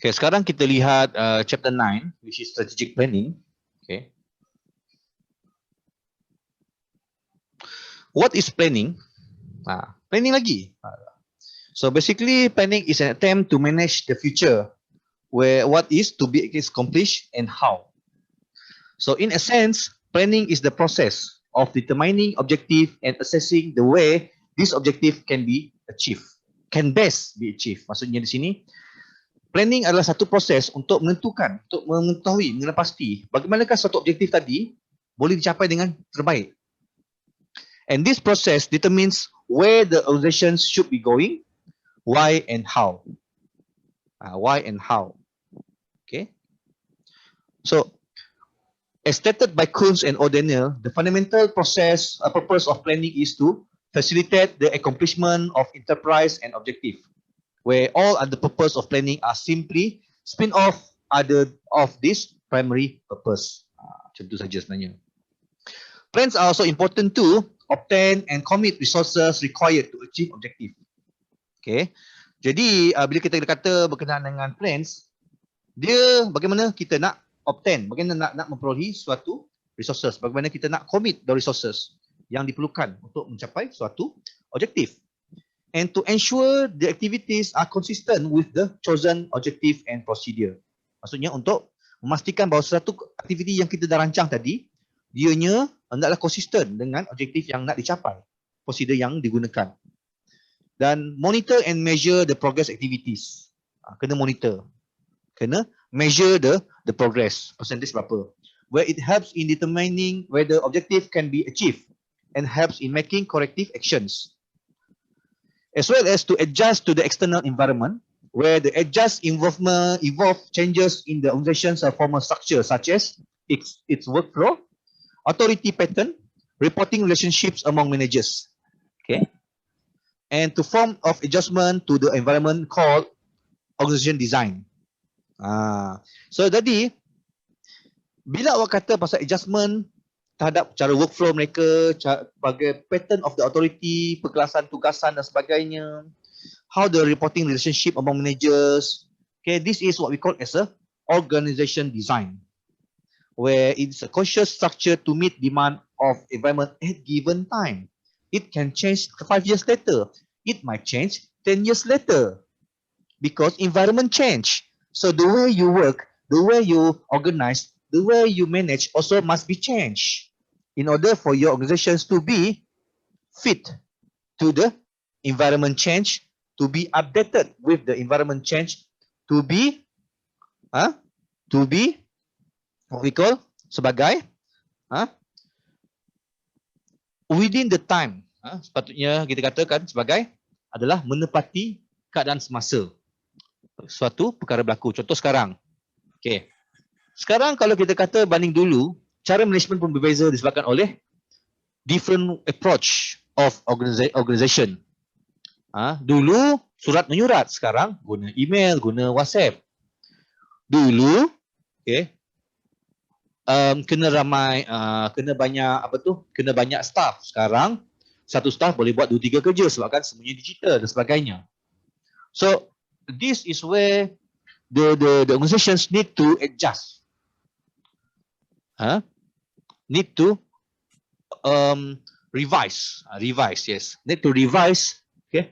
Okay, sekarang kita lihat chapter 9, which is strategic planning. Okay. What is planning? Planning lagi. So basically, planning is an attempt to manage the future, where what is to be accomplished and how. So in a sense, planning is the process of determining objective and assessing the way this objective can be achieved, can best be achieved. Maksudnya di sini, planning adalah satu proses untuk menentukan, untuk mengetahui, mengenal pasti bagaimanakah satu objektif tadi boleh dicapai dengan terbaik. And this process determines where the organization should be going, why and how. Why and how. Okay. So, as stated by Kunz and O'Donnell, the fundamental purpose of planning is to facilitate the accomplishment of enterprise and objective, where all other purpose of planning are simply spin-off of this primary purpose. Macam tu saja sebenarnya. Plans are also important to obtain and commit resources required to achieve objective. Okay. Jadi bila kita kata berkenaan dengan plans, dia bagaimana kita nak obtain, bagaimana nak memperolehi suatu resources, bagaimana kita nak commit the resources yang diperlukan untuk mencapai suatu objektif. And to ensure the activities are consistent with the chosen objective and procedure. Maksudnya untuk memastikan bahawa suatu aktiviti yang kita dah rancang tadi, dianya hendaklah konsisten dengan objektif yang nak dicapai, prosedur yang digunakan. Dan monitor and measure the progress activities. Kena monitor. Kena measure the progress, percentage berapa. Where it helps in determining whether objective can be achieved and helps in making corrective actions. As well as to adjust to the external environment, where the involve changes in the organization's formal structure, such as its workflow, authority pattern, reporting relationships among managers. Okay. And to form of adjustment to the environment called organization design. So tadi, bila awak kata pasal adjustment terhadap cara workflow mereka, sebagai pattern of the authority, perkelasan tugasan dan sebagainya, how the reporting relationship among managers, okay, this is what we call as a organization design, where it's a conscious structure to meet demand of environment at given time. It can change 5 years later. It might change 10 years later because environment change. So the way you work, the way you organize, the way you manage also must be changed in order for your organizations to be fit to the environment change, to be updated with the environment change, to be what we call sebagai within the time. Sepatutnya kita katakan sebagai adalah menepati keadaan semasa. Suatu perkara berlaku. Contoh sekarang. Okay. Sekarang kalau kita kata banding dulu, cara management pun berbeza disebabkan oleh different approach of organization. Dulu surat menyurat, sekarang guna email, guna WhatsApp. Dulu, okay, kena ramai, kena banyak staff. Sekarang satu staff boleh buat 2-3 kerja sebabkan semuanya digital dan sebagainya. So this is where the organizations need to adjust. Need to revise. Yes. Need to revise. Okay.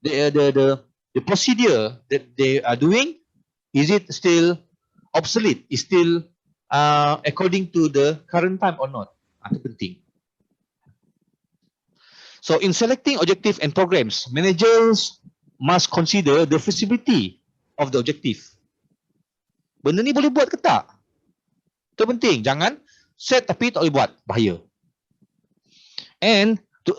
The procedure that they are doing, is it still obsolete? Is still according to the current time or not? Itu penting. So in selecting objective and programs, managers must consider the feasibility of the objective. Benda ni boleh buat ke tak? Itu penting. Jangan set tapi tak boleh buat. Bahaya. And to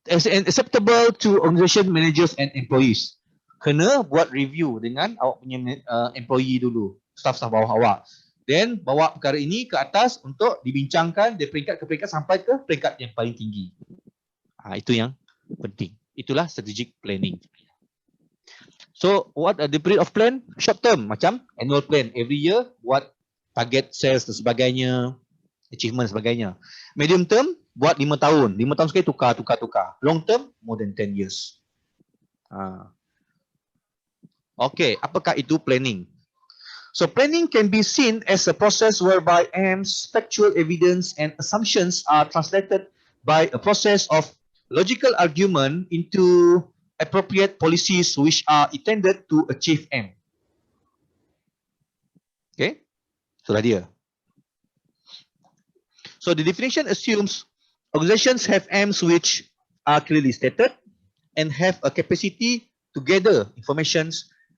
acceptable to organization managers and employees. Kena buat review dengan awak punya employee dulu. Staff-staff bawah awak. Then bawa perkara ini ke atas untuk dibincangkan dari peringkat ke peringkat sampai ke peringkat yang paling tinggi. Itu yang penting. Itulah strategic planning. So what are the period of plan? Short term macam annual plan. Every year buat target sales dan sebagainya, achievement sebagainya. Medium term buat 5 tahun. 5 tahun sekali tukar. Long term more than 10 years. Okay, apakah itu planning? So planning can be seen as a process whereby aims, factual evidence, and assumptions are translated by a process of logical argument into appropriate policies which are intended to achieve aim. Okay, itulah dia. So the definition assumes organizations have aims which are clearly stated and have a capacity to gather information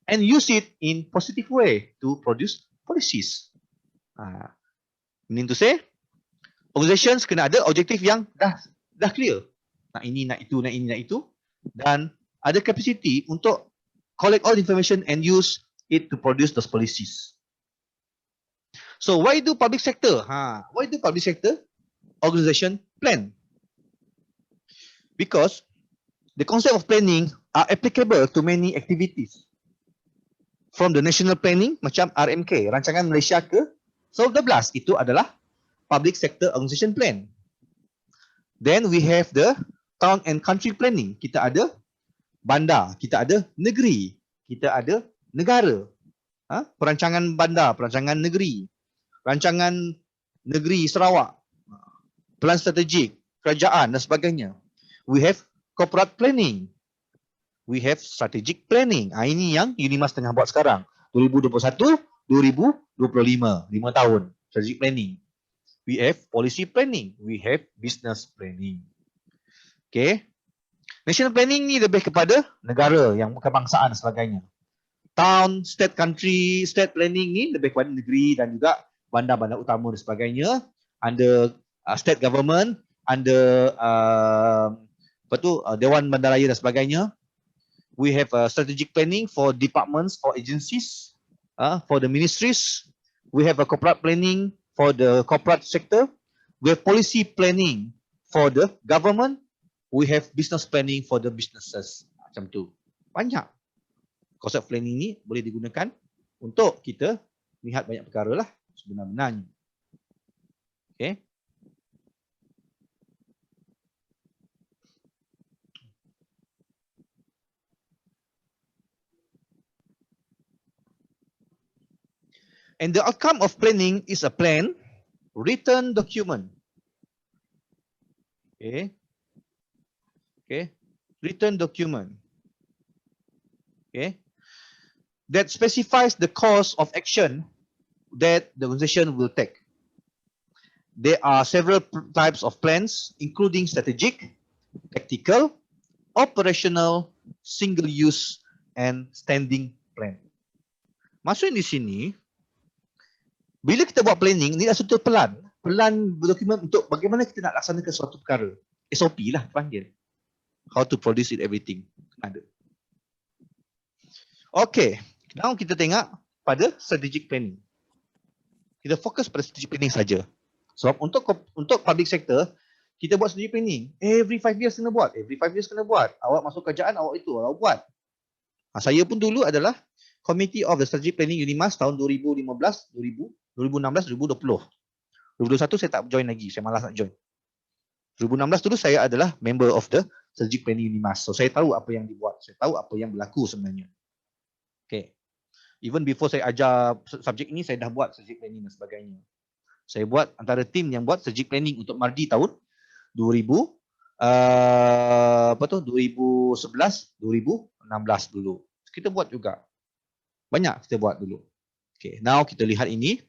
and use it in positive way to produce policies. Meaning to say, organizations kena ada objektif yang dah clear. Nak ini, nak itu, nak ini, nak itu. Dan ada capacity untuk collect all information and use it to produce those policies. So why do public sector? Why do public sector organization plan? Because the concept of planning are applicable to many activities. From the national planning, macam RMK, Rancangan Malaysia ke-12, itu adalah public sector organization plan. Then we have the town and country planning. Kita ada bandar, kita ada negeri, kita ada negara. Perancangan bandar, perancangan negeri, rancangan negeri Sarawak, plan strategik, kerajaan dan sebagainya. We have corporate planning. We have strategic planning. Ini yang UNIMAS tengah buat sekarang. 2021, 2025. 5 tahun. Strategic planning. We have policy planning. We have business planning. Okay. National planning ni lebih kepada negara yang kebangsaan dan sebagainya. Town, state, country, state planning ni lebih kepada negeri dan juga bandar-bandar utama dan sebagainya. Under state government, under Dewan Bandaraya dan sebagainya. We have strategic planning for departments, for agencies, for the ministries. We have a corporate planning for the corporate sector. We have policy planning for the government. We have business planning for the businesses. Macam tu. Banyak. Konsep planning ni boleh digunakan untuk kita lihat banyak perkara lah sebenar-benarnya. Okay. And the outcome of planning is a plan, written document. Okay. Okay. Written document. Okay. That specifies the course of action that the organization will take. There are several types of plans, including strategic, tactical, operational, single use, and standing plan. Maksud di sini, bila kita buat planning, ni adalah satu pelan dokumen untuk bagaimana kita nak laksanakan suatu perkara. SOP lah panggil. How to produce it, everything. Ada. Okay, now kita tengok pada strategic planning. Kita fokus pada strategic planning saja. Sebab untuk public sector, kita buat strategic planning. Every 5 years kena buat. Every 5 years kena buat. Awak masuk kerajaan, awak buat. Saya pun dulu adalah Committee of the Strategic Planning UNIMAS tahun 2015, 2016, 2020. 2021 saya tak join lagi. Saya malas nak join. 2016 dulu saya adalah member of the Strategic Planning UNIMAS. So saya tahu apa yang dibuat. Saya tahu apa yang berlaku sebenarnya. Okay. Even before saya ajar subjek ini, saya dah buat strategic planning dan sebagainya. Saya buat antara tim yang buat strategic planning untuk Mardi tahun 2011, 2016 dulu. Kita buat juga. Banyak kita buat dulu. Okay, now kita lihat ini.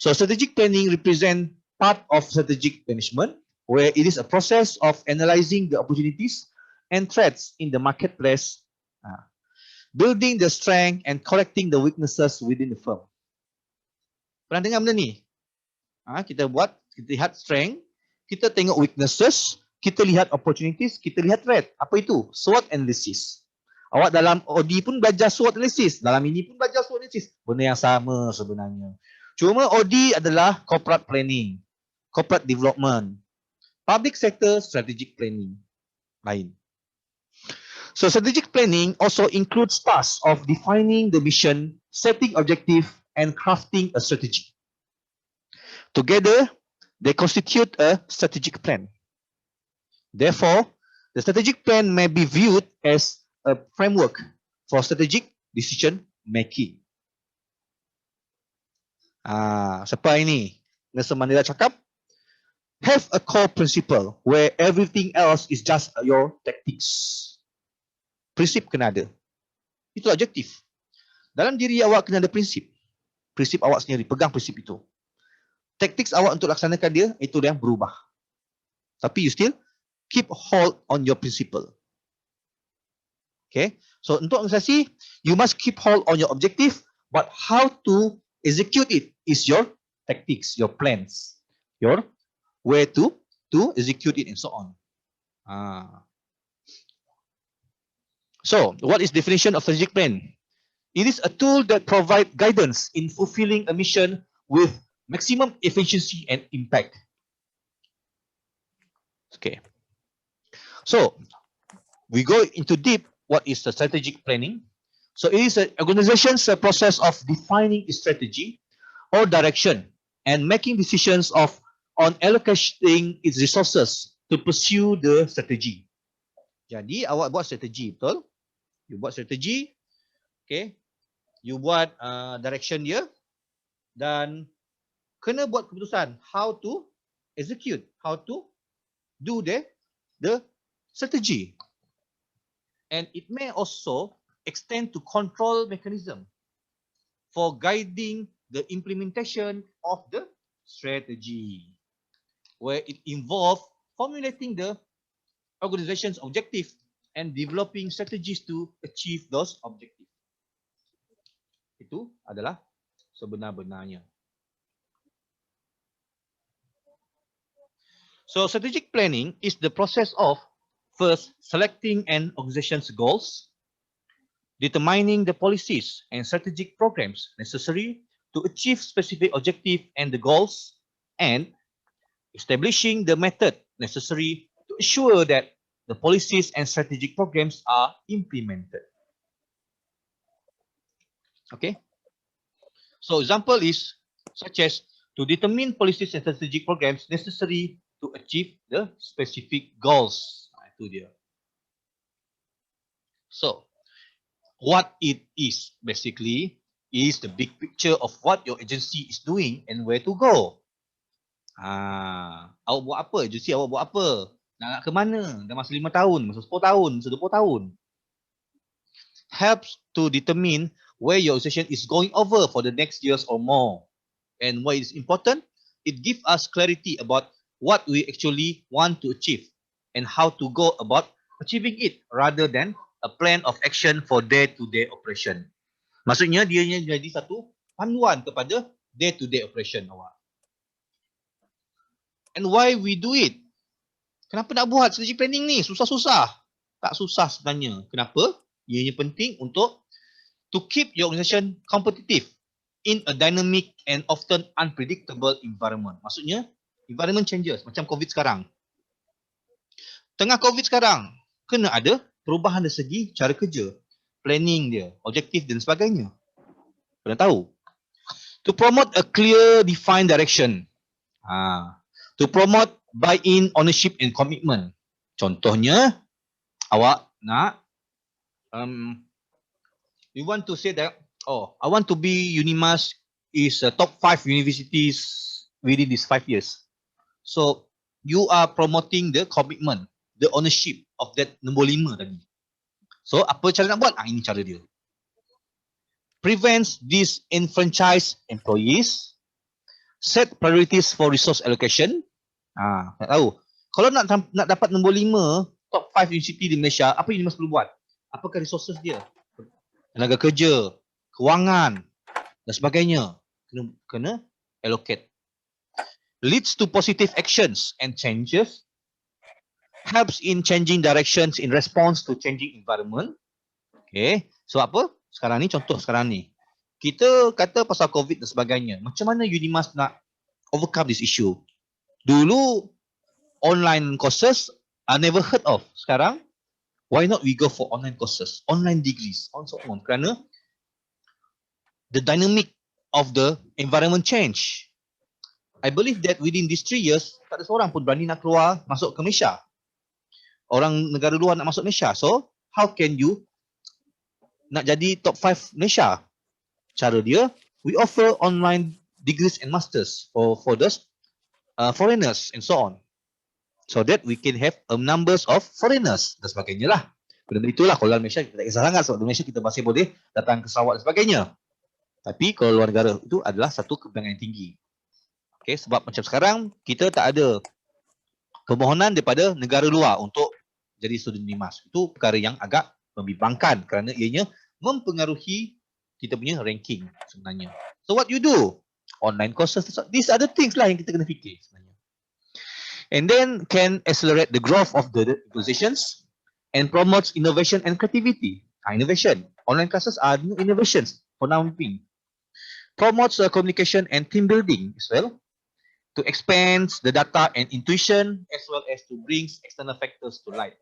So strategic planning represent part of strategic management, where it is a process of analyzing the opportunities and threats in the marketplace, building the strength and correcting the weaknesses within the firm. Pernah dengar benda ni? Kita lihat strength, kita tengok weaknesses, kita lihat opportunities, kita lihat threat. Apa itu? SWOT analysis. Awak dalam OD pun belajar SWOT analysis. Dalam ini pun belajar SWOT analysis. Benda yang sama sebenarnya. Cuma OD adalah corporate planning, corporate development. Public sector strategic planning. Lain. So strategic planning also includes tasks of defining the mission, setting objective, and crafting a strategy. Together, they constitute a strategic plan. Therefore, the strategic plan may be viewed as a framework for strategic decision making. Siapa ini? Nelson Mandela cakap, have a core principle where everything else is just your tactics. Prinsip kena ada. Itu objektif. Dalam diri awak kena ada prinsip. Prinsip awak sendiri, pegang prinsip itu. Tactics awak untuk laksanakan dia, itu yang berubah. Tapi you still keep hold on your principle. Okay, so untuk organisasi, you must keep hold on your objective, but how to execute it is your tactics, your plans, your way to execute it and so on. So, what is definition of strategic plan? It is a tool that provides guidance in fulfilling a mission with maximum efficiency and impact. Okay. So, we go into deep what is the strategic planning. So, it is an organization's process of defining its strategy or direction and making decisions on allocating its resources to pursue the strategy. Jadi, awak buat strategi, betul? You buat strategi, okay? You buat direction dia dan kena buat keputusan how to execute, how to do the strategy. And it may also extend to control mechanism for guiding the implementation of the strategy, where it involves formulating the organization's objective and developing strategies to achieve those objectives. Itu adalah sebenar-benarnya. So, strategic planning is the process of first selecting an organization's goals, determining the policies and strategic programs necessary to achieve specific objectives and the goals, and establishing the method necessary to ensure that the policies and strategic programs are implemented. Okay. So, example is such as to determine policies and strategic programs necessary to achieve the specific goals. Itu dia. So, what it is basically is the big picture of what your agency is doing and where to go. Awak buat apa? Agensi awak buat apa? Nak ke mana? Dah masa 5 tahun, masa 10 tahun, masa 20 tahun. Helps to determine where your organization is going over for the next years or more. And why it's important? It gives us clarity about what we actually want to achieve and how to go about achieving it rather than a plan of action for day-to-day operation. Maksudnya dia jadi satu panduan kepada day-to-day operation awak. And why we do it? Kenapa nak buat strategic planning ni? Susah-susah. Tak susah sebenarnya. Kenapa? Ianya penting untuk to keep your organization competitive in a dynamic and often unpredictable environment. Maksudnya, environment changes. Macam COVID sekarang. Tengah COVID sekarang, kena ada perubahan dari segi cara kerja, planning dia, objektif dan sebagainya. Kena tahu. To promote a clear, defined direction. To promote buy-in, ownership and commitment. Contohnya, awak nak, you want to say that, I want to be UNIMAS is a top 5 universities within these 5 years. So, you are promoting the commitment, the ownership of that nombor 5 tadi. So, apa cara nak buat? Ini cara dia. Prevents disenfranchised employees. Set priorities for resource allocation. Tak tahu. Kalau nak dapat nombor 5, top 5 university di Malaysia, apa UNIMAS perlu buat? Apakah resources dia? Tenaga kerja, kewangan dan sebagainya. Kena allocate. Leads to positive actions and changes. Helps in changing directions in response to changing environment. Okay. So apa? Sekarang ni, contoh sekarang ni. Kita kata pasal COVID dan sebagainya. Macam mana UNIMAS nak overcome this issue? Dulu, online courses are never heard of. Sekarang, why not we go for online courses, online degrees, on so on. Kerana the dynamic of the environment change. I believe that within these 3 years, tak ada seorang pun berani nak keluar masuk ke Malaysia. Orang negara luar nak masuk Malaysia. So, how can you nak jadi top 5 Malaysia. Cara dia, we offer online degrees and masters for those foreigners and so on. So that we can have a numbers of foreigners dan sebagainya lah. Benda itulah kalau dalam Malaysia kita tak kisah sangat sebab di Malaysia kita masih boleh datang ke Sarawak dan sebagainya. Tapi kalau luar negara itu adalah satu kebanggaan yang tinggi. Okay, sebab macam sekarang kita tak ada permohonan daripada negara luar untuk jadi student NIMAS. Itu perkara yang agak membimbangkan kerana ianya mempengaruhi kita punya ranking sebenarnya. So what you do? Online courses, these are the things lah yang kita kena fikir sebenarnya. And then can accelerate the growth of the positions and promotes innovation and creativity. Innovation. Online classes are new innovations for now. Promotes communication and team building as well. To expand the data and intuition as well as to bring external factors to light.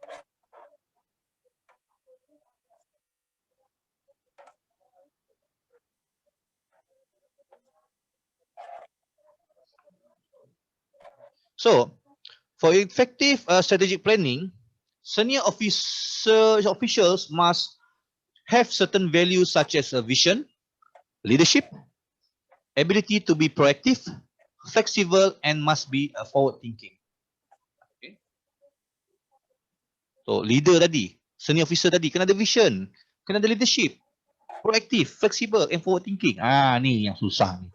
So, for effective strategic planning, senior officials must have certain values such as a vision, leadership, ability to be proactive, flexible, and must be forward thinking. Okay. So leader tadi, senior officer tadi kena ada vision, kena ada leadership, proactive, flexible, and forward thinking. Ni yang susah ni.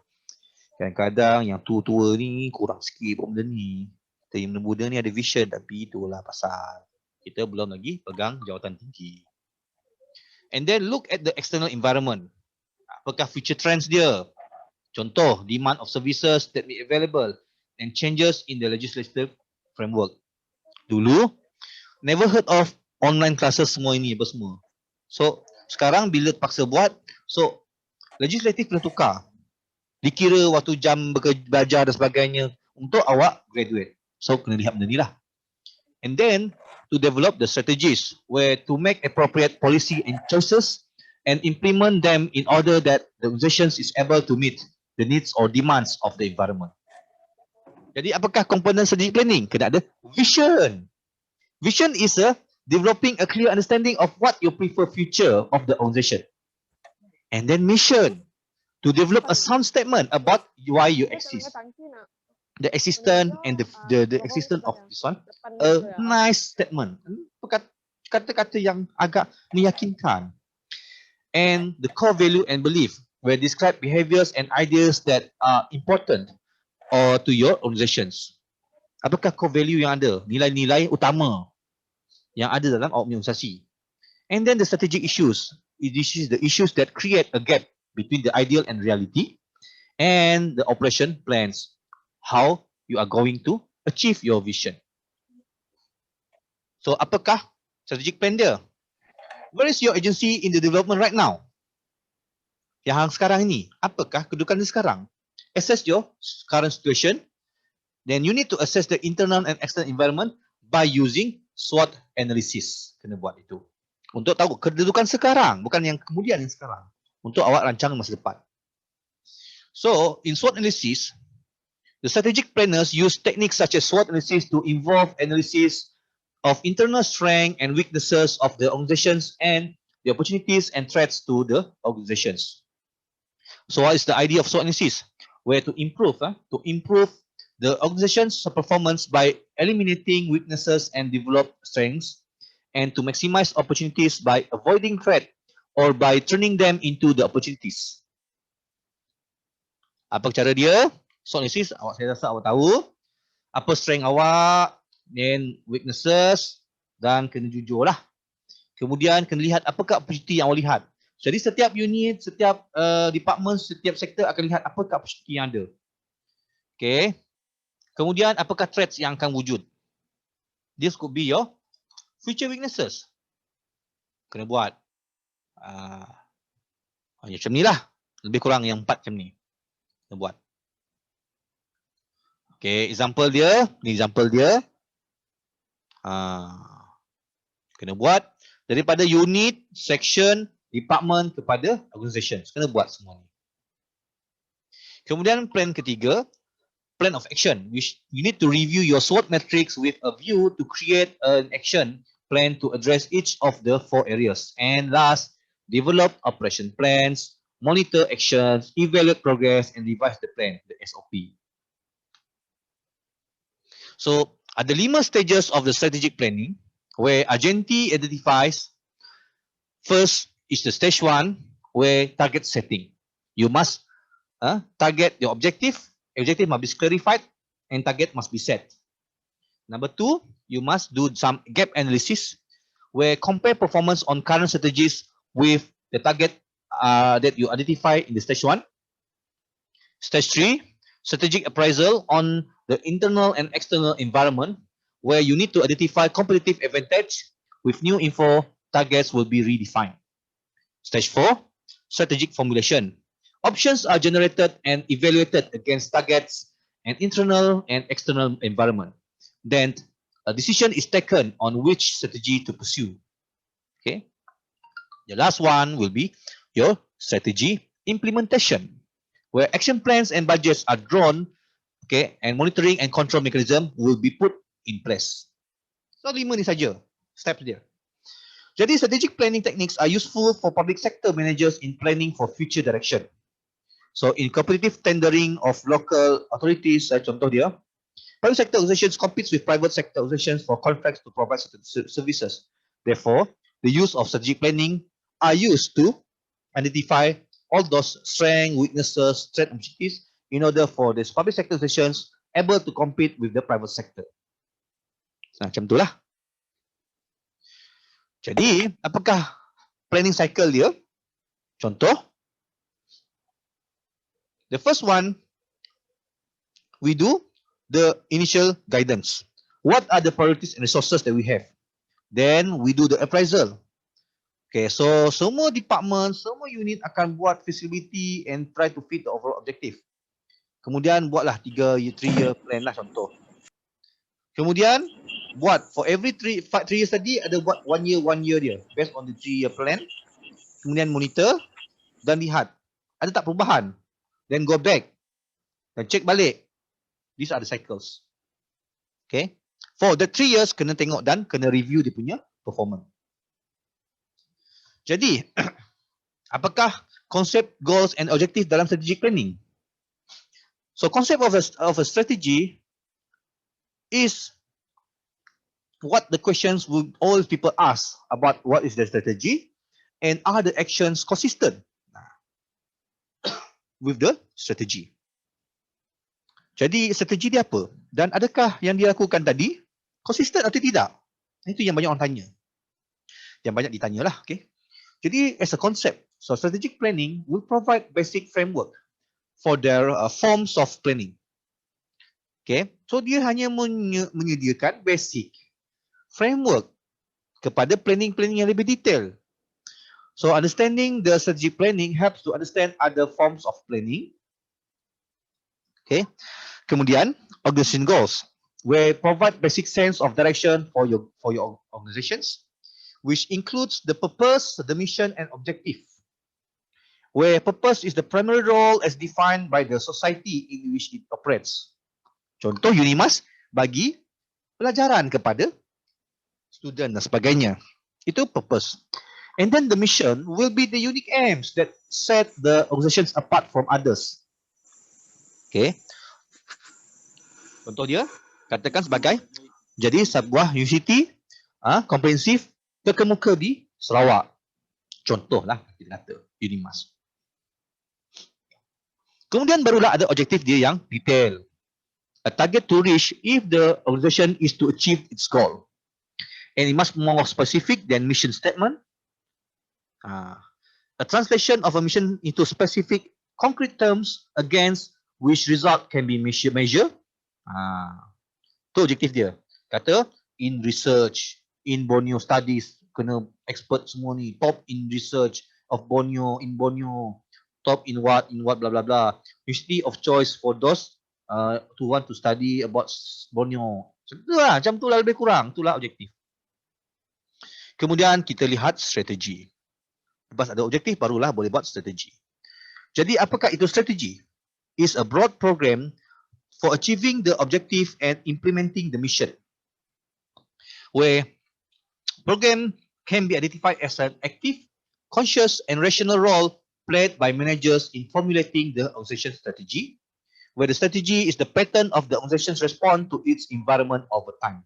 Kadang-kadang yang tua-tua ni kurang sikit benda ni. Kita yang muda ni ada vision, tapi itulah pasal kita belum lagi pegang jawatan tinggi. And then look at the external environment. Apakah future trends dia? Contoh, demand of services that be available and changes in the legislative framework. Dulu, never heard of online classes semua ini apa semua. So, sekarang bila terpaksa buat, so legislatif kena tukar. Dikira waktu jam belajar dan sebagainya untuk awak graduate. So, kena lihat benda ni lah. And then, to develop the strategies where to make appropriate policy and choices and implement them in order that the organization is able to meet the needs or demands of the environment. Jadi apakah komponen strategic planning? Kena ada vision. Vision is developing a clear understanding of what you prefer future of the organization. And then mission, to develop a sound statement about why you exist. The existence and the existence of this one, a nice statement. Kata-kata yang agak meyakinkan. And the core value and belief where describe behaviors and ideas that are important or to your organizations. Apakah core value yang ada? Nilai-nilai utama yang ada dalam organisasi. And then the strategic issues. This is the issues that create a gap between the ideal and reality and the operation plans. How you are going to achieve your vision. So apakah strategic plan dia? Where is your agency in the development right now? Yang sekarang ini, apakah kedudukan dia sekarang? Assess your current situation. Then you need to assess the internal and external environment by using SWOT analysis. Kena buat itu. Untuk tahu kedudukan sekarang, bukan yang kemudian yang sekarang. Untuk awak rancang masa depan. So, in SWOT analysis, the strategic planners use techniques such as SWOT analysis to involve analysis of internal strength and weaknesses of the organizations and the opportunities and threats to the organizations. So what is the idea of SWOT analysis? Where to improve the organization's performance by eliminating weaknesses and develop strengths, and to maximize opportunities by avoiding threat or by turning them into the opportunities. Apa cara dia? SWOT analysis, saya rasa awak tahu. Apa strength awak, then weaknesses, dan kena jujur lah. Kemudian kena lihat apakah opportunity yang awak lihat. Jadi setiap unit, setiap department, setiap sektor akan lihat apakah opportunity yang ada. Okay. Kemudian apakah threats yang akan wujud. This could be your future weaknesses. Kena buat. Macam ni lah. Lebih kurang yang 4 macam ni. Kena buat. Okay, example dia. Ni example dia. Kena buat. Daripada unit, section, department kepada organisation. Kena buat semua ni. Kemudian plan ketiga, plan of action. You need to review your SWOT matrix with a view to create an action plan to address each of the 4 areas. And last, develop operation plans, monitor actions, evaluate progress, and revise the plan, the SOP. So, ada 5 stages of the strategic planning where Argenti identifies. First is the stage 1 where target setting. You must target your objective. Objective must be clarified and target must be set. Number 2, you must do some gap analysis where compare performance on current strategies with the target that you identify in the stage 1. Stage 3, strategic appraisal on the internal and external environment where you need to identify competitive advantage. With new info, targets will be redefined. Stage 4, strategic formulation. Options are generated and evaluated against targets and internal and external environment. Then a decision is taken on which strategy to pursue. Okay. The last one will be your strategy implementation, where action plans and budgets are drawn, okay, and monitoring and control mechanism will be put in place. So 5 ni saja steps dia. Jadi strategic planning techniques are useful for public sector managers in planning for future direction. So in competitive tendering of local authorities, contoh dia, private sector organizations competes with private sector organizations for contracts to provide certain services. Therefore, the use of strategic planning are used to identify all those strengths, weaknesses, threat opportunities in order for these public sector organizations able to compete with the private sector. Macam itulah. Jadi, apakah planning cycle dia? Contoh, the first one, we do the initial guidance. What are the priorities and resources that we have? Then we do the appraisal. Okay, so semua department, semua unit akan buat feasibility and try to fit the overall objective. Kemudian buatlah 3-year plan lah contoh. Kemudian buat for every 3 years tadi ada buat 1 year dia based on the 3-year plan. Kemudian monitor dan lihat ada tak perubahan. Then go back dan check balik. These are the cycles. Okay. For the 3 years kena tengok dan kena review dia punya performance. Jadi apakah konsep, goals and objective dalam strategic planning? So concept of a strategy is what the questions would all people ask about what is the strategy and are the actions consistent with the strategy. Jadi strategi dia apa? Dan adakah yang dia lakukan tadi konsisten atau tidak? Itu yang banyak orang tanya. Yang banyak ditanyalah, okay? Jadi as a concept, so strategic planning will provide basic framework for their forms of planning. Okay, so dia hanya menyediakan basic framework kepada planning yang lebih detail. So understanding the strategic planning helps to understand other forms of planning. Okay, kemudian organization goals, where provide basic sense of direction for your organizations, which includes the purpose, the mission, and objective. Where purpose is the primary role as defined by the society in which it operates. Contoh UNIMAS bagi pelajaran kepada student dan sebagainya. Itu purpose. And then the mission will be the unique aims that set the organizations apart from others. Okay. Contoh dia, katakan sebagai jadi sebuah universiti komprehensif terkemuka di Sarawak. Contohlah kita kata UNIMAS. Kemudian barulah ada objektif dia yang detail. A target to reach if the organization is to achieve its goal. And it must be more specific than mission statement. A translation of a mission into specific concrete terms against which result can be measured. Itu objektif dia. Kata in research, in Borneo studies, kena expert semua ni, top in research of Borneo, in Borneo, top in what blah blah blah. University of choice for those who want to study about Borneo. Macam tu lah lebih kurang, itulah objektif. Kemudian kita lihat strategi. Lepas ada objektif barulah boleh buat strategi. Jadi apakah itu strategi? Is a broad program for achieving the objective and implementing the mission. Where program can be identified as an active conscious and rational role played by managers in formulating the organization strategy, where the strategy is the pattern of the organization's response to its environment over time.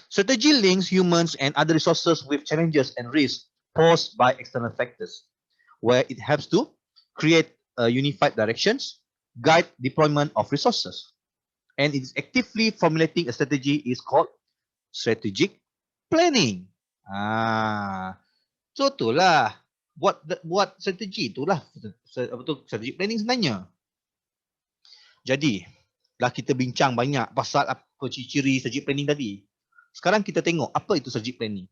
Strategy links humans and other resources with challenges and risks posed by external factors, where it helps to create unified directions, guide deployment of resources, and it is actively formulating a strategy is called strategic planning. So itulah buat strategi itulah apa tu strategic planning sebenarnya. Jadi, dah kita bincang banyak pasal apa ciri-ciri strategic planning tadi. Sekarang kita tengok apa itu strategic planning.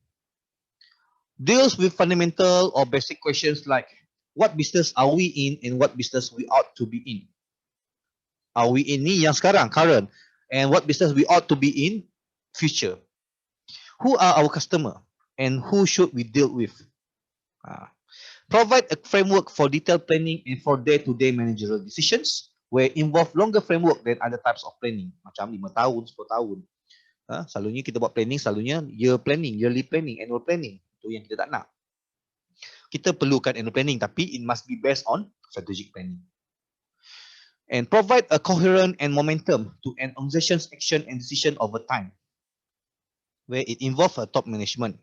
Deals with fundamental or basic questions like what business are we in and what business we ought to be in. Are we in ni yang sekarang, current, and what business we ought to be in future. Who are our customer and who should we deal with? Provide a framework for detailed planning and for day-to-day managerial decisions where involve longer framework than other types of planning. Macam 5 tahun, 10 tahun. Selalunya kita buat planning, selalunya year planning, yearly planning, annual planning. Itu yang kita tak nak. Kita perlukan annual planning tapi it must be based on strategic planning. And provide a coherent and momentum to an organization's action and decision over time, where it involves a top management.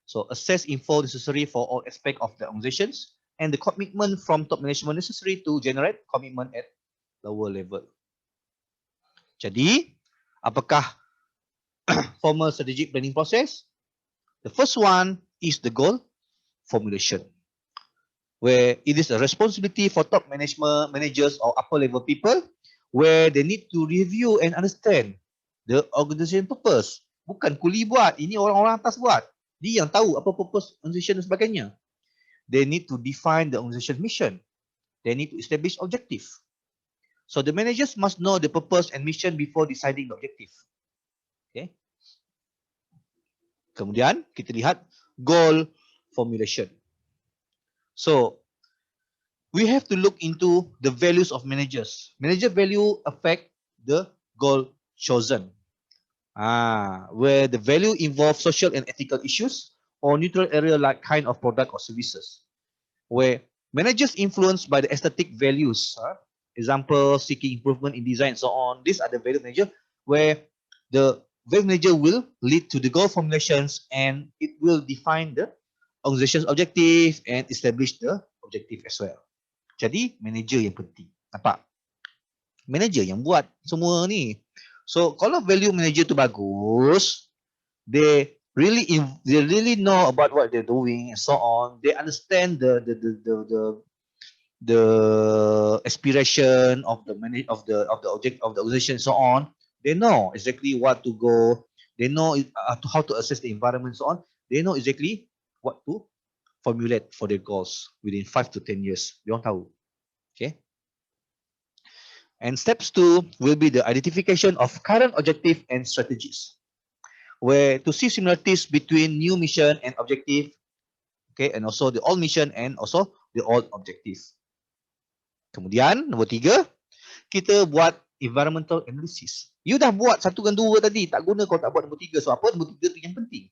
So assess info necessary for all aspects of the organizations and the commitment from top management necessary to generate commitment at lower level. Jadi, apakah formal strategic planning process? The first one is the goal formulation, where it is a responsibility for top managers or upper level people where they need to review and understand the organization purpose. Bukan kuli buat, ini orang-orang atas buat. Dia yang tahu apa purpose organization dan sebagainya. They need to define the organization mission. They need to establish objective. So the managers must know the purpose and mission before deciding the objective. Okay. Kemudian kita lihat goal formulation. So we have to look into the values of managers. Manager value affect the goal chosen. Where the value involves social and ethical issues or neutral area like kind of product or services. Where managers influenced by the aesthetic values, example, seeking improvement in design and so on. These are the value manager where the value manager will lead to the goal formulations and it will define the organization's objective and establish the objective as well. Jadi, manager yang penting. Nampak? Manager yang buat semua ni. So kalau value manager tu bagus, they really know about what they're doing and so on. They understand the aspiration of the object of the organization and so on. They know exactly what to go. They know how to assess the environment and so on. They know exactly what to formulate for their goals within 5 to 10 years. They don't tahu. Okay. And steps 2 will be the identification of current objective and strategies, where to see similarities between new mission and objective, okay, and also the old mission and also the old objective. Kemudian nombor 3, kita buat environmental analysis. You dah buat 1 dan 2 tadi, tak guna kalau tak buat nombor 3. So apa nombor 3 tu yang penting?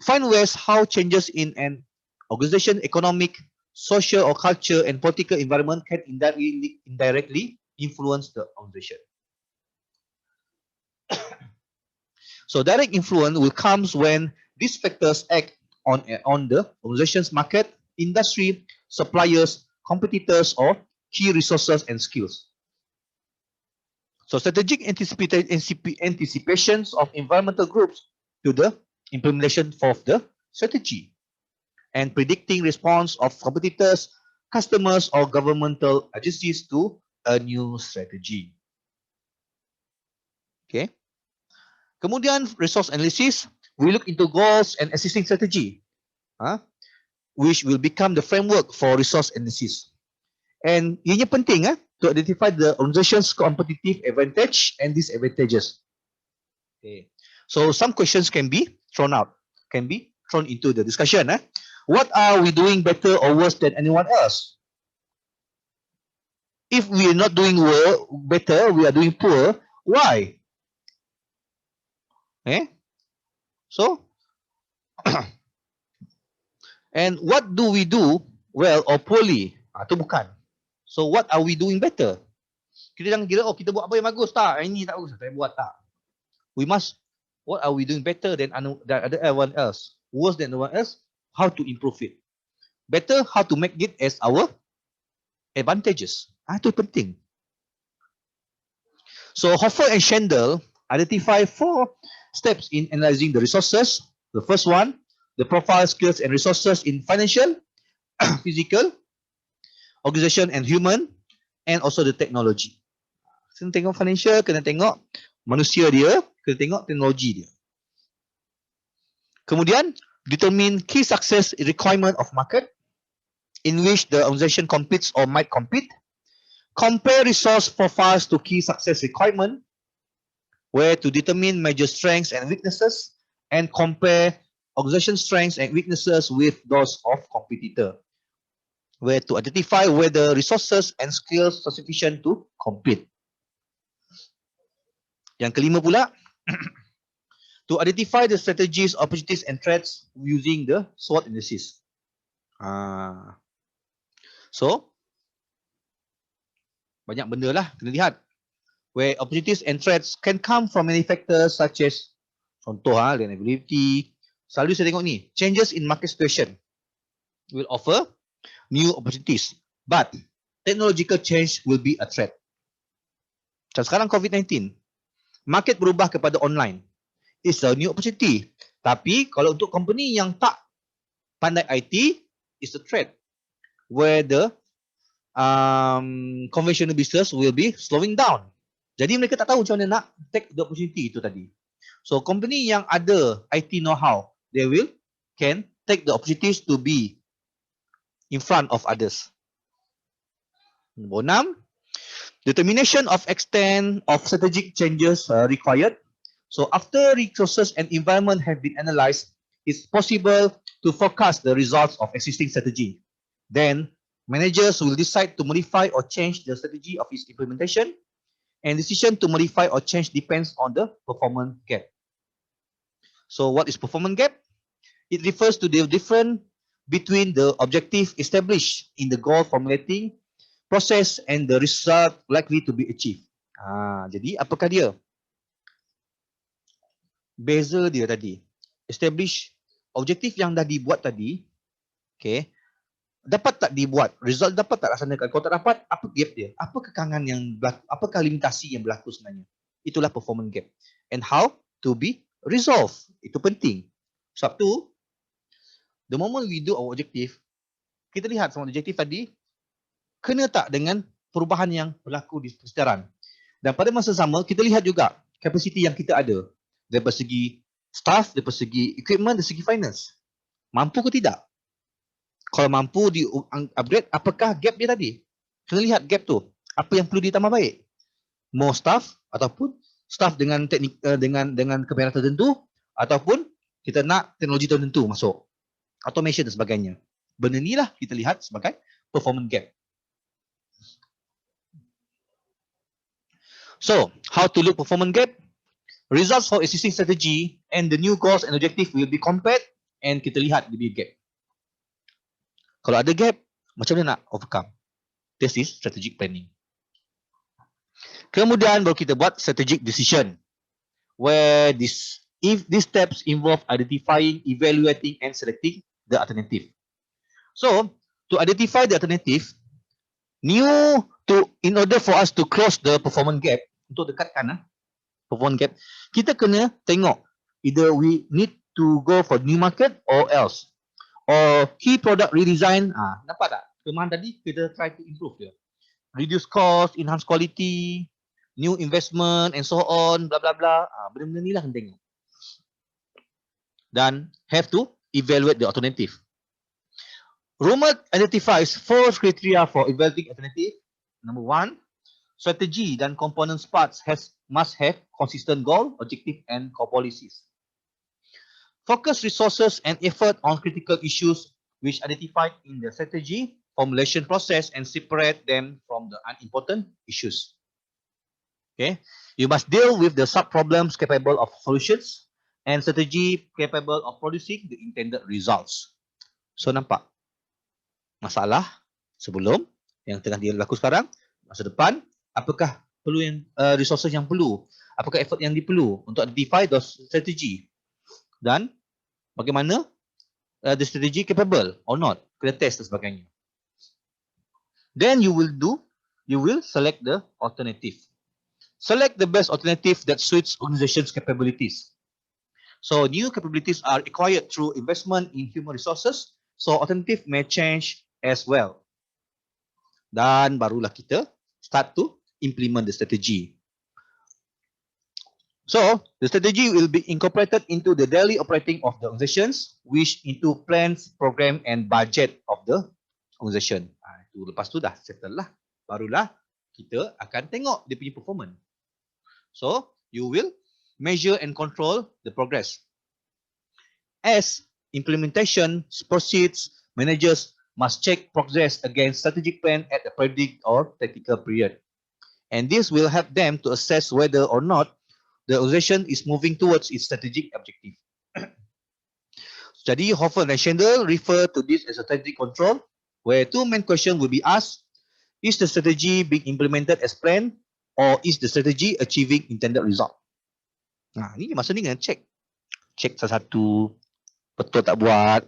Find ways how changes in an organization, economic, social or culture and political environment can indirectly influence the organization. So direct influence will comes when these factors act on the organization's market, industry, suppliers, competitors, or key resources and skills. So strategic anticipations of environmental groups to the implementation of the strategy and predicting response of competitors, customers, or governmental agencies to a new strategy. Okay. Kemudian resource analysis, we look into goals and existing strategy, which will become the framework for resource analysis. And ini penting to identify the organization's competitive advantage and disadvantages. Okay. So some questions can be thrown out, can be thrown into the discussion. What are we doing better or worse than anyone else? If we are not doing better, we are doing poor, why? So, And what do we do well or poorly? Itu bukan. So what are we doing better? Kita jangan kira, oh kita buat apa yang bagus tak? Ini tak bagus, saya buat tak. We must, what are we doing better than everyone else? Worse than everyone else? How to improve it? Better, how to make it as our advantages. Itu penting. So Hoffer and Schendel identify 4 steps in analyzing the resources. The first one, the profile, skills and resources in financial, physical, organization and human, and also the technology. Kena tengok financial, kena tengok manusia dia, kena tengok teknologi dia. Kemudian, determine key success requirement of market in which the organization competes or might compete. Compare resource profiles to key success requirement, where to determine major strengths and weaknesses, and compare organization strengths and weaknesses with those of competitor, where to identify whether resources and skills are sufficient to compete. Yang kelima pula, to identify the strategies, opportunities and threats using the SWOT analysis. So, banyak benda lah kena lihat. Where opportunities and threats can come from many factors such as, contoh reliability. Selalu saya tengok ni, changes in market situation will offer new opportunities. But technological change will be a threat. Macam sekarang COVID-19, market berubah kepada online. It's a new opportunity. Tapi kalau untuk company yang tak pandai IT, it's a threat. Where the conventional business will be slowing down. Jadi mereka tak tahu macam mana nak take the opportunity itu tadi. So company yang ada IT know-how, they can take the opportunities to be in front of others. Nombor 6, determination of extent of strategic changes required. So after resources and environment have been analyzed, it's possible to forecast the results of existing strategy. Then managers will decide to modify or change the strategy of its implementation, and decision to modify or change depends on the performance gap. So what is performance gap? It refers to the difference between the objective established in the goal formulating process and the result likely to be achieved. Jadi apakah dia? Beza dia tadi. Establish objektif yang dah dibuat tadi, okay, dapat tak dibuat? Result dapat tak laksanakan? Kalau tak dapat, apa gap dia? Apa kekangan yang berlaku? Apakah limitasi yang berlaku sebenarnya? Itulah performance gap. And how to be resolved. Itu penting. Sebab tu, the moment we do our objective, kita lihat sama objektif tadi, kena tak dengan perubahan yang berlaku di persekitaran. Dan pada masa sama, kita lihat juga kapasiti yang kita ada. Dari segi staff, dari segi equipment, dari segi finance. Mampu ke tidak? Kalau mampu di-upgrade, apakah gap dia tadi? Kena lihat gap tu. Apa yang perlu ditambah baik? More staff ataupun staff dengan teknik dengan kamera tertentu, ataupun kita nak teknologi tertentu masuk. Automation dan sebagainya. Benda ni lah kita lihat sebagai performance gap. So, how to look performance gap? Results for existing strategy and the new goals and objective will be compared, and kita lihat lebih gap. Kalau ada gap, macam mana nak overcome? This is strategic planning. Kemudian baru kita buat strategic decision, where if these steps involve identifying, evaluating and selecting the alternative. So, to identify the alternative, in order for us to close the performance gap, untuk dekatkan performance gap, kita kena tengok either we need to go for new market or else. Or key product redesign, nampak tak? Kelemahan tadi kita try to improve dia. Reduce cost, enhance quality, new investment and so on, bla bla bla. Benda-benda ni lah kena tengok. Dan have to evaluate the alternative. Romer identifies 4 criteria for evaluating alternative. Number 1, strategy dan components parts must have consistent goal, objective and core policies. Focus resources and effort on critical issues which identified in the strategy formulation process and separate them from the unimportant issues. Okay, you must deal with the sub-problems capable of solutions and strategy capable of producing the intended results. So nampak masalah sebelum, yang tengah dia berlaku sekarang, masa depan, apakah perlu yang resources yang perlu, apakah effort yang diperlu untuk identify those strategy, dan bagaimana the strategy capable or not, kena test dan sebagainya. Then you will select the alternative. Select the best alternative that suits organization's capabilities. So new capabilities are acquired through investment in human resources. So alternative may change as well. Dan barulah kita start to implement the strategy. So the strategy will be incorporated into the daily operating of the organizations, which into plans, program and budget of the organization. Itu lepas tu dah settle lah. Barulah kita akan tengok dia punya performance. So you will measure and control the progress. As implementation proceeds, managers must check progress against strategic plan at a predict or tactical period. And this will help them to assess whether or not the organization is moving towards its strategic objective. Jadi Hofer and Schendel refer to this as a strategic control, where two main questions will be asked. Is the strategy being implemented as planned, or is the strategy achieving intended result? Nah, ini masa ni kena check. Check satu-satu, betul tak buat,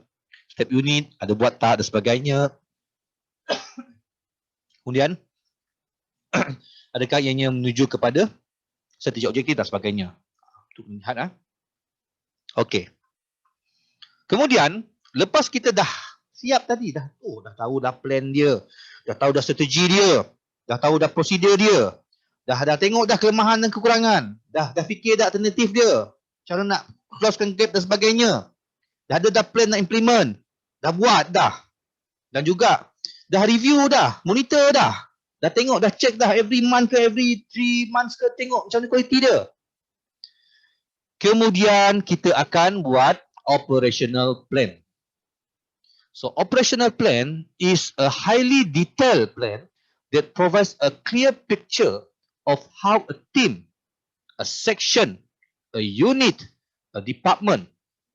step unit ada buat tak dan sebagainya. Kemudian adakah ianya menuju kepada strategi objektif dan sebagainya. Untuk melihat Okey. Kemudian lepas kita dah siap tadi, dah tahu dah plan dia, dah tahu dah strategi dia, dah tahu dah prosedur dia, dah tengok dah kelemahan dan kekurangan, dah fikir dah alternatif dia, cara nak closekan gap dan sebagainya, dah ada dah plan nak implement, dah buat dah, dan juga dah review dah, monitor dah tengok, dah check dah every month ke every 3 months ke, tengok macam mana kualiti dia. Kemudian kita akan buat operational plan. So operational plan is a highly detailed plan that provides a clear picture of how a team, a section, a unit, a department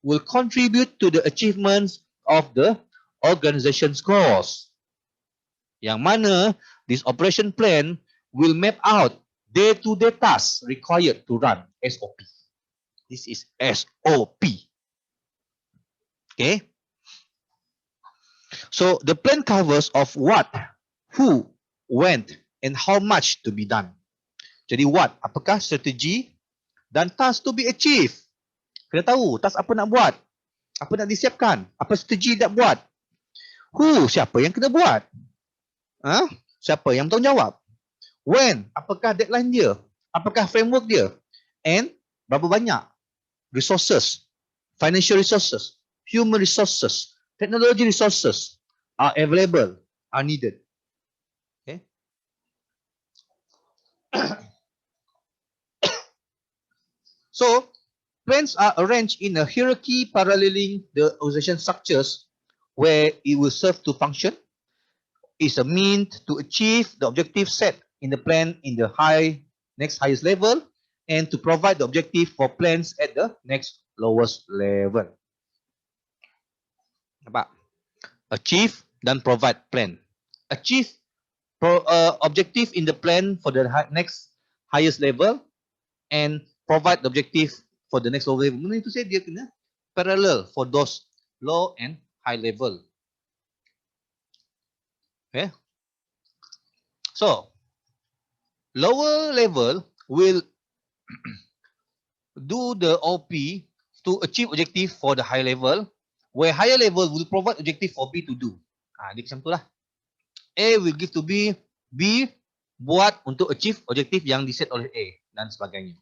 will contribute to the achievements of the organization's goals. Yang mana this operation plan will map out day-to-day tasks required to run SOP. This is SOP. Okay. So the plan covers of what, who, when, and how much to be done. Jadi what, apakah strategi dan task to be achieved. Kena tahu task apa nak buat, apa nak disiapkan, apa strategi nak buat. Who, siapa yang kena buat. Siapa yang bertanggungjawab. When, apakah deadline dia, apakah framework dia. And berapa banyak resources, financial resources, human resources, technology resources are available, are needed. Okay. So, plans are arranged in a hierarchy paralleling the organization structures where it will serve to function, is a means to achieve the objective set in the plan in the next highest level, and to provide the objective for plans at the next lowest level. Nampak? Achieve dan provide plan. Achieve objective in the plan for the next highest level and provide the objective for the next low level. Benda itu saya dia kena parallel for those low and high level. Okay. So lower level will do the OP to achieve objective for the high level, where higher level will provide objective for B to do. Dia macam itulah. A will give to B, B buat untuk achieve objektif yang diset oleh A dan sebagainya.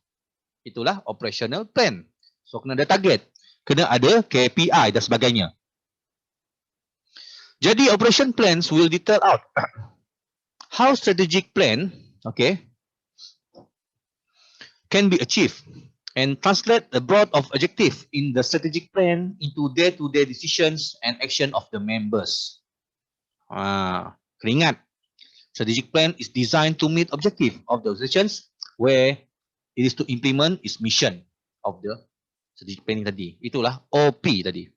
Itulah operational plan. So kena ada target, kena ada KPI dan sebagainya. Jadi operation plans will detail out how strategic plan, okay, can be achieved and translate the broad of objective in the strategic plan into day-to-day decisions and action of the members. Kena ingat, strategic plan is designed to meet objective of the organizations where it is to implement its mission of the strategic planning tadi. Itulah OP tadi.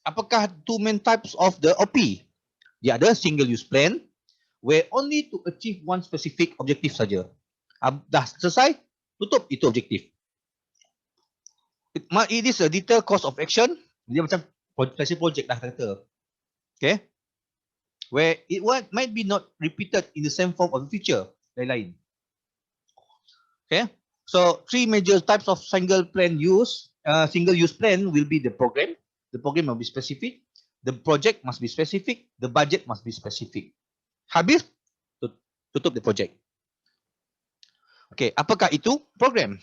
Apakah two main types of the OP? Dia ada single use plan where only to achieve one specific objective saja. Dah selesai, tutup, itu objektif. It is a detailed course of action. Dia macam special project dah kata. Okay. Where it might be not repeated in the same form of the future. Lain-lain. Okay. So three major types of single use plan will be the program. The program must be specific. The project must be specific. The budget must be specific. Habis, tutup the project. Okay, apakah itu program?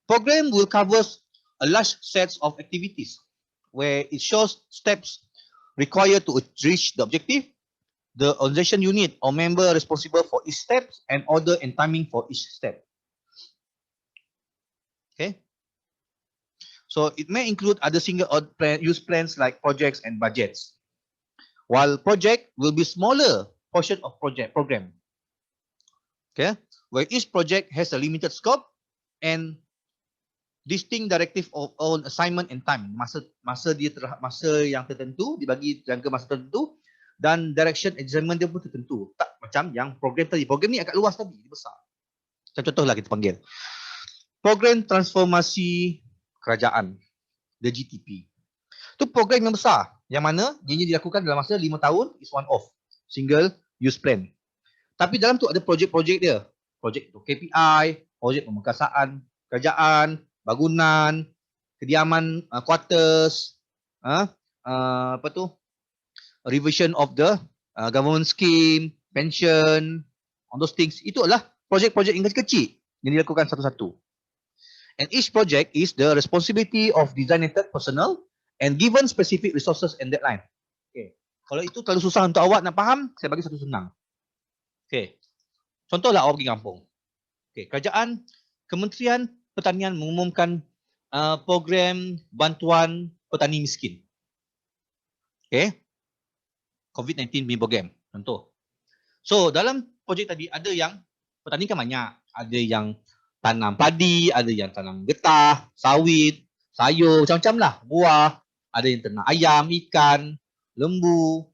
Program will cover a large set of activities where it shows steps required to reach the objective, the organization unit or member responsible for each step, and order and timing for each step. Okay. So it may include other single use plans like projects and budgets. While project will be smaller portion of program. Okay, where each project has a limited scope and distinct directive of own assignment and time. Masa yang tertentu, dibagi jangka masa tertentu, dan direction examen dia pun tertentu. Tak macam yang program tadi. Program ni agak luas tadi, dia besar. Contohlah kita panggil program transformasi kerajaan, the GTP. Itu program yang besar, yang mana dia dilakukan dalam masa 5 tahun, is one off, single use plan. Tapi dalam tu ada projek-projek dia. Projek untuk KPI, projek pemekasaan kerajaan, bangunan, kediaman, quarters, revision of the government scheme, pension, all those things. Itu adalah projek-projek yang kecil yang dilakukan satu-satu. And each project is the responsibility of designated personnel and given specific resources and deadline. Okay. Kalau itu terlalu susah untuk awak nak faham, saya bagi satu senang. Okay. Contohlah awak pergi kampung. Okay. Kerajaan, Kementerian Pertanian mengumumkan program bantuan petani miskin. Okay. COVID-19 punya program. Contoh. So, dalam projek tadi ada yang petani kan banyak. Ada yang tanam padi, ada yang tanam getah, sawit, sayur, macam-macam lah. Buah, ada yang ternak ayam, ikan, lembu.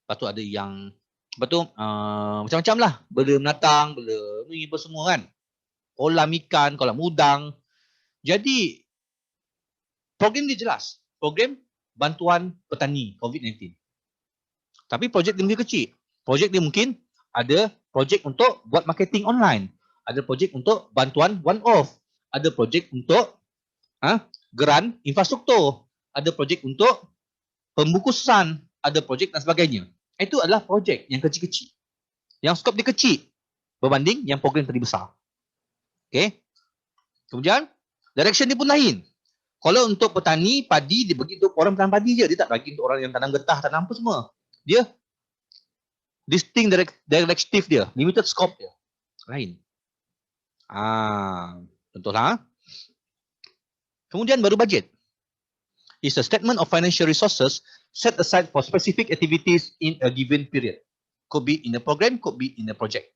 Lepas tu ada yang, macam-macam lah. Bela menatang, bela ni apa semua kan. Kolam ikan, kolam udang. Jadi, program dia jelas. Program bantuan petani COVID-19. Tapi projek dia mungkin kecil. Projek dia mungkin ada projek untuk buat marketing online. Ada projek untuk bantuan one-off. Ada projek untuk geran infrastruktur. Ada projek untuk pembungkusan. Ada projek dan sebagainya. Itu adalah projek yang kecil-kecil. Yang skop dia kecil berbanding yang program tadi besar. Okay. Kemudian, direction dia pun lain. Kalau untuk petani, padi, dia bagi untuk orang tanam padi je. Dia tak bagi untuk orang yang tanam getah, tanam apa semua. Dia distinct directive dia. Limited scope dia. Lain. Contohlah. Kemudian baru budget. It's a statement of financial resources set aside for specific activities in a given period. Could be in a program, could be in a project.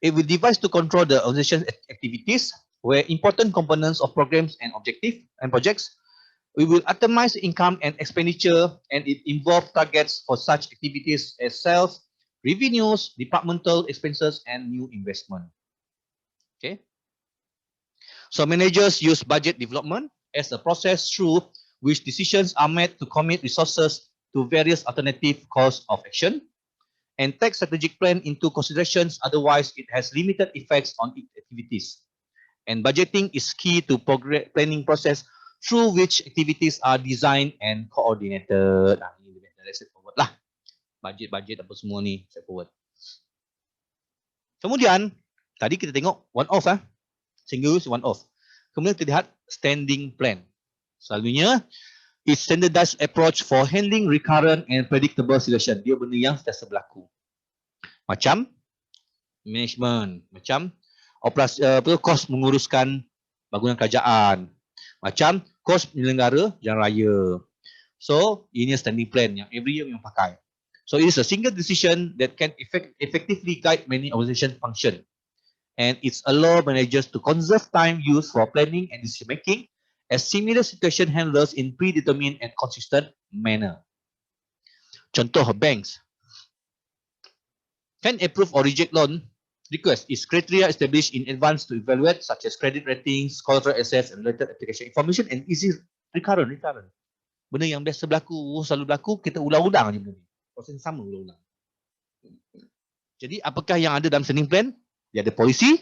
It will devise to control the organization's activities where important components of programs and objectives and projects. We will itemize income and expenditure, and it involves targets for such activities as sales, revenues, departmental expenses, and new investment. Okay. So managers use budget development as a process through which decisions are made to commit resources to various alternative course of action and take strategic plan into considerations, otherwise it has limited effects on its activities. And budgeting is key to planning process through which activities are designed and coordinated. Ini lebih straightforward lah. Budget apa semua ni straightforward. Kemudian tadi kita tengok one off single use one off. Kemudian kita lihat standing plan. Selalunya it's standardized approach for handling recurrent and predictable situation. Dia benda yang sentiasa berlaku. Macam management, macam operasi kos menguruskan bangunan kerajaan, macam kos penyelenggara jalan raya. So ini standing plan yang every year yang pakai. So it is a single decision that can effectively guide many organization function. And it's allow managers to conserve time used for planning and decision making as similar situation handlers in predetermined and consistent manner. Contoh banks can approve or reject loan request is criteria established in advance to evaluate such as credit ratings, collateral assets and related application information and easy recurrent. Benda yang biasa berlaku, selalu berlaku, kita ulang-ulang je benda ni. Proses sama ulang-ulang. Jadi apakah yang ada dalam standing plan? Dia ada policy,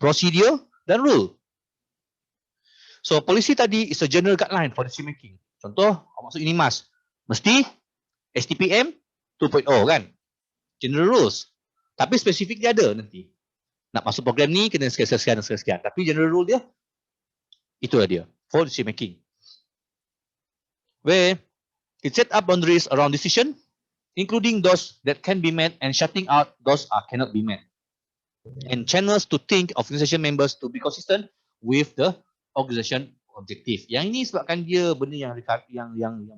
procedure dan rule. So policy tadi is a general guideline for decision making. Contoh, awak masuk Unimas, mesti STPM 2.0 kan? General rules. Tapi spesifik dia ada nanti. Nak masuk program ni kena sekian. Tapi general rule dia, itulah dia. For decision making. Where it set up boundaries around decision, including those that can be met and shutting out those cannot be met. And channels to think of organization members to be consistent with the organization objective. Yang ini sebabkan dia benda yang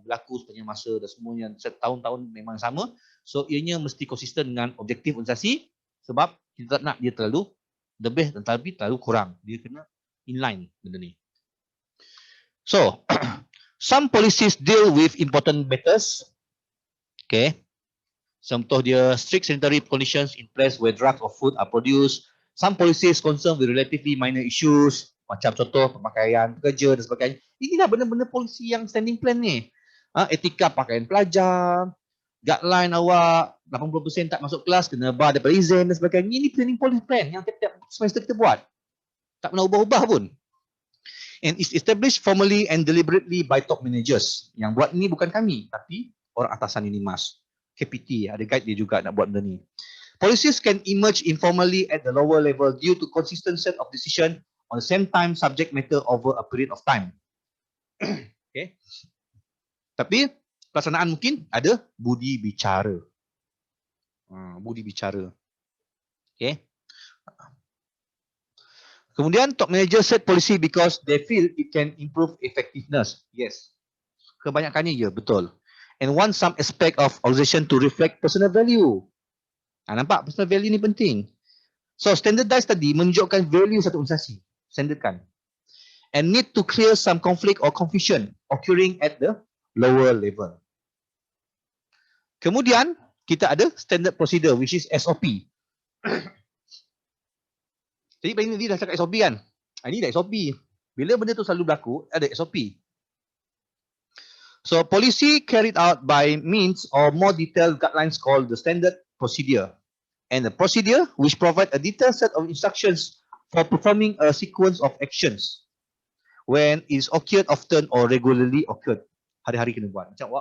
berlaku sepanjang masa dan semuanya setahun-tahun memang sama. So ianya mesti konsisten dengan objektif organisasi sebab kita tak nak dia terlalu lebih tetapi terlalu kurang. Dia kena inline benda ni. So some policies deal with important matters. Okay. Contoh dia strict sanitary conditions in place where drugs or food are produced. Some policies concerned with relatively minor issues. Macam contoh pemakaian pekerja dan sebagainya. Inilah benda-benda polisi yang standing plan ni. Etika pakaian pelajar, guideline awak, 80% tak masuk kelas, kena bar daripada izin dan sebagainya. Ini planning policy plan yang tiap-tiap semester kita buat. Tak pernah ubah-ubah pun. And is established formally and deliberately by top managers. Yang buat ini bukan kami, tapi orang atasan ini mas. KPT, ada guide dia juga nak buat benda ni. Policies can emerge informally at the lower level due to consistent set of decision on the same time subject matter over a period of time. Okay. Tapi pelaksanaan mungkin ada budi bicara. Budi bicara. Okay. Kemudian top manager set policy because they feel it can improve effectiveness. Yes. Kebanyakannya ya, betul. And want some aspect of organization to reflect personal value. Nampak personal value ni penting. So standardize tadi menunjukkan value satu organisasi. Standardkan. And need to clear some conflict or confusion occurring at the lower level. Kemudian kita ada standard procedure which is SOP. Jadi tadi dah cakap SOP kan? Ini dah SOP. Bila benda tu selalu berlaku, ada SOP. So policy carried out by means or more detailed guidelines called the standard procedure. And the procedure which provide a detailed set of instructions for performing a sequence of actions when is occurred often or regularly occurred. Hari-hari kena buat. Macam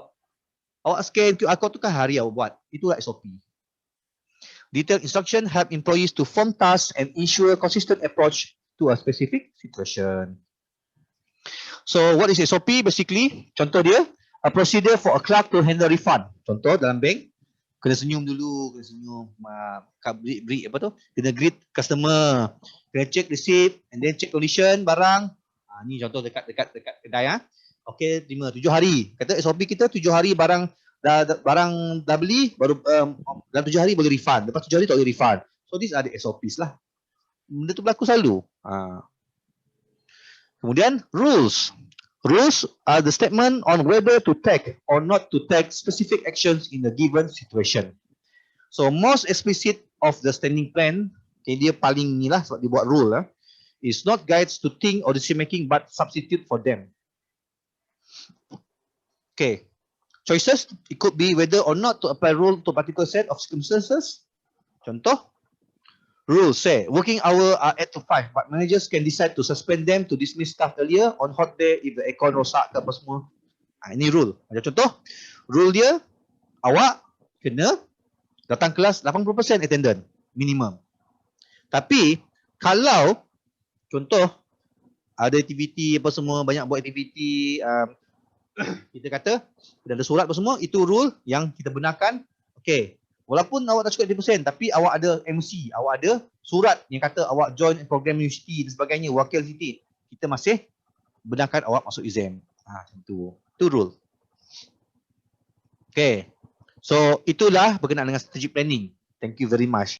awak scan QR code tu kan hari awak buat. Itulah SOP. Detailed instruction help employees to form tasks and ensure consistent approach to a specific situation. So what is SOP basically? Contoh dia, a procedure for a clerk to handle refund. Contoh dalam bank, kena senyum dulu, kena senyum, beri apa tu? Kena greet customer, kena check receipt and then check condition barang. Ni contoh dekat kedai Okey, terima 7 hari. Kata SOP kita 7 hari barang dah beli baru dalam 7 hari boleh refund. Lepas 7 hari tak boleh refund. So these are the SOPs lah. Benda tu berlaku selalu. Kemudian rules. Rules are the statement on whether to take or not to take specific actions in a given situation. So most explicit of the standing plan, okay, dia paling ni lah sebab dia buat rule is not guides to think or decision making but substitute for them. Okay. Choices, it could be whether or not to apply rule to a particular set of circumstances. Contoh, rules say working hour are 8 to 5 but managers can decide to suspend them to dismiss staff earlier on hot day if the aircon rosak ke apa semua. Ini rule. Macam contoh, rule dia awak kena datang kelas 80% attendance minimum. Tapi kalau contoh ada aktiviti apa semua, banyak buat aktiviti, kita kata ada surat apa semua, itu rule yang kita benarkan. Okey, walaupun awak tak cukup 80% tapi awak ada MC, awak ada surat yang kata awak join program universiti dan sebagainya, wakil universiti, kita masih benarkan awak masuk exam. Macam tu. Itu rule. Okey. So itulah berkenaan dengan strategic planning. Thank you very much.